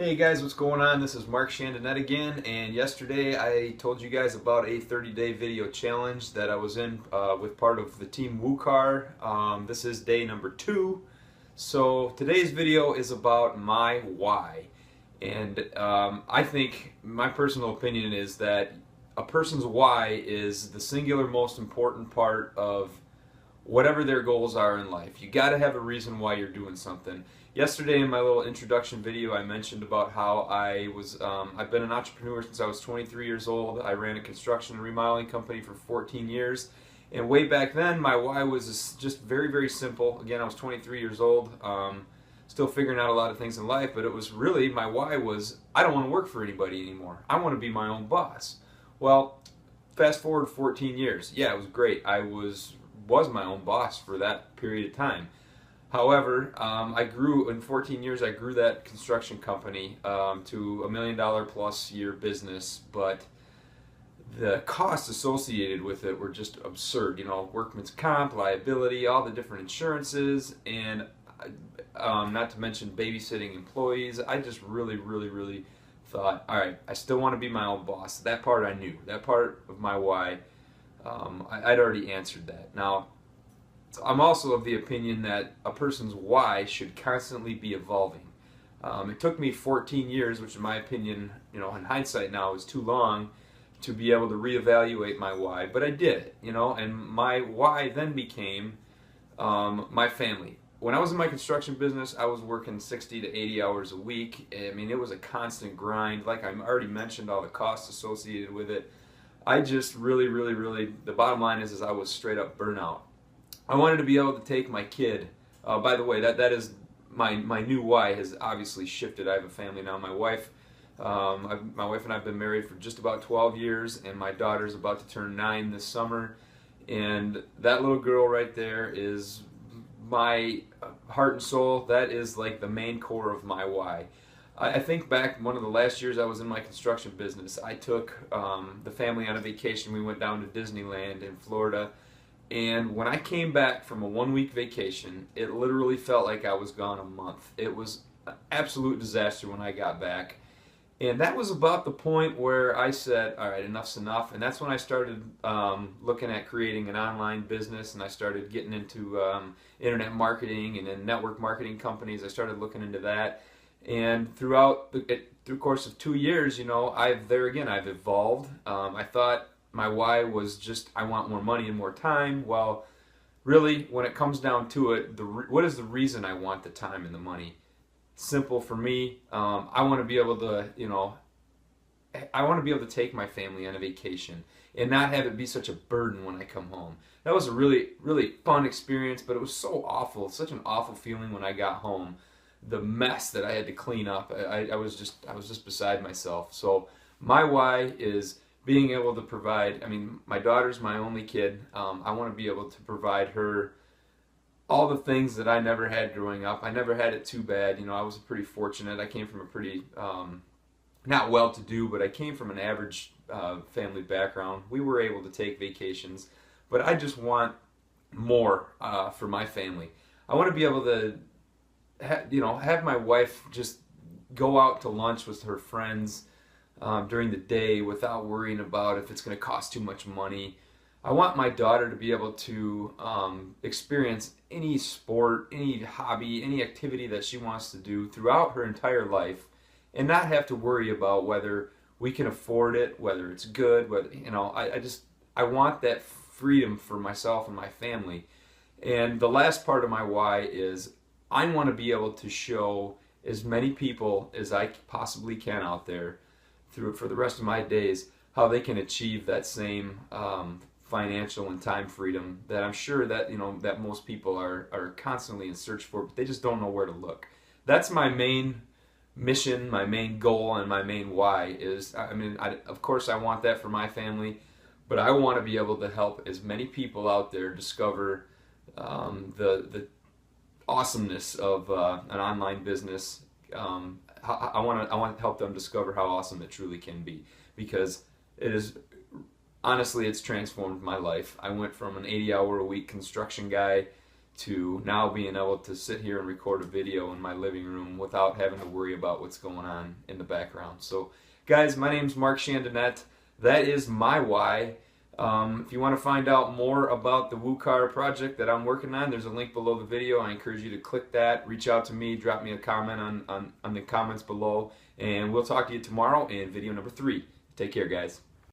Hey guys, what's going on? This is Mark Chandonnet again, and yesterday I told you guys about a 30-day video challenge that I was in with part of the team WooCar. This is day number 2. So today's video is about my why. And I think my personal opinion is that a person's why is the singular most important part of whatever their goals are in life. You got to have a reason why you're doing something. Yesterday in my little introduction video I mentioned about how I've been an entrepreneur since I was 23 years old. I ran a construction and remodeling company for 14 years. And way back then my why was just very, very simple. Again, I was 23 years old, still figuring out a lot of things in life, but it was really, my why was, I don't want to work for anybody anymore. I want to be my own boss. Well, fast forward 14 years. Yeah, it was great. I was my own boss for that period of time. However, I grew, in 14 years, I grew that construction company to $1 million plus year business, but the costs associated with it were just absurd. You know, workman's comp, liability, all the different insurances, and not to mention babysitting employees. I just really thought, all right, I still want to be my own boss. That part I knew. That part of my why, I'd already answered that. Now, I'm also of the opinion that a person's why should constantly be evolving. It took me 14 years, which in my opinion, you know, in hindsight now is too long to be able to reevaluate my why, but I did it, you know, and my why then became my family. When I was in my construction business, I was working 60 to 80 hours a week. I mean, it was a constant grind. Like I already mentioned, all the costs associated with it. I just really, the bottom line is I was straight up burnout. I wanted to be able to take my kid. By the way, that is my new why has obviously shifted. I have a family now. My wife and I have been married for just about 12 years, and my daughter's about to turn 9 this summer. And that little girl right there is my heart and soul. That is like the main core of my why. I think back one of the last years I was in my construction business, I took the family on a vacation. We went down to Disneyland in Florida. And when I came back from a 1-week vacation, it literally felt like I was gone a month. It was an absolute disaster when I got back. And that was about the point where I said, all right, enough's enough. And that's when I started looking at creating an online business, and I started getting into internet marketing and then network marketing companies. I started looking into that. And through the course of 2 years, you know, I've evolved. I thought my why was just, I want more money and more time. Well, really, when it comes down to it, what is the reason I want the time and the money? Simple for me. I want to be able to, you know, I want to be able to take my family on a vacation and not have it be such a burden when I come home. That was a really fun experience, but it was so awful, such an awful feeling when I got home. The mess that I had to clean up, I was just beside myself. So my why is being able to provide. I mean, my daughter's my only kid. I want to be able to provide her all the things that I never had growing up. I never had it too bad. You know, I was pretty fortunate. I came from a pretty, not well-to-do, but I came from an average family background. We were able to take vacations, but I just want more for my family. I want to be able to, have my wife just go out to lunch with her friends during the day without worrying about if it's going to cost too much money. I want my daughter to be able to experience any sport, any hobby, any activity that she wants to do throughout her entire life, and not have to worry about whether we can afford it, whether it's good, whether, you know, I want that freedom for myself and my family. And the last part of my why is I want to be able to show as many people as I possibly can out there for the rest of my days how they can achieve that same financial and time freedom that I'm sure that, you know, that most people are constantly in search for, but they just don't know where to look. That's my main mission, my main goal, and my main why is, I mean, of course I want that for my family, but I want to be able to help as many people out there discover the awesomeness of an online business. I want to help them discover how awesome it truly can be, because it is, honestly, it's transformed my life. I went from an 80-hour-a-week construction guy to now being able to sit here and record a video in my living room without having to worry about what's going on in the background. So guys, my name's Mark Chandonnet. That is my why. If you want to find out more about the WooCar project that I'm working on, there's a link below the video. I encourage you to click that, reach out to me, drop me a comment on the comments below, and we'll talk to you tomorrow in video number 3. Take care, guys.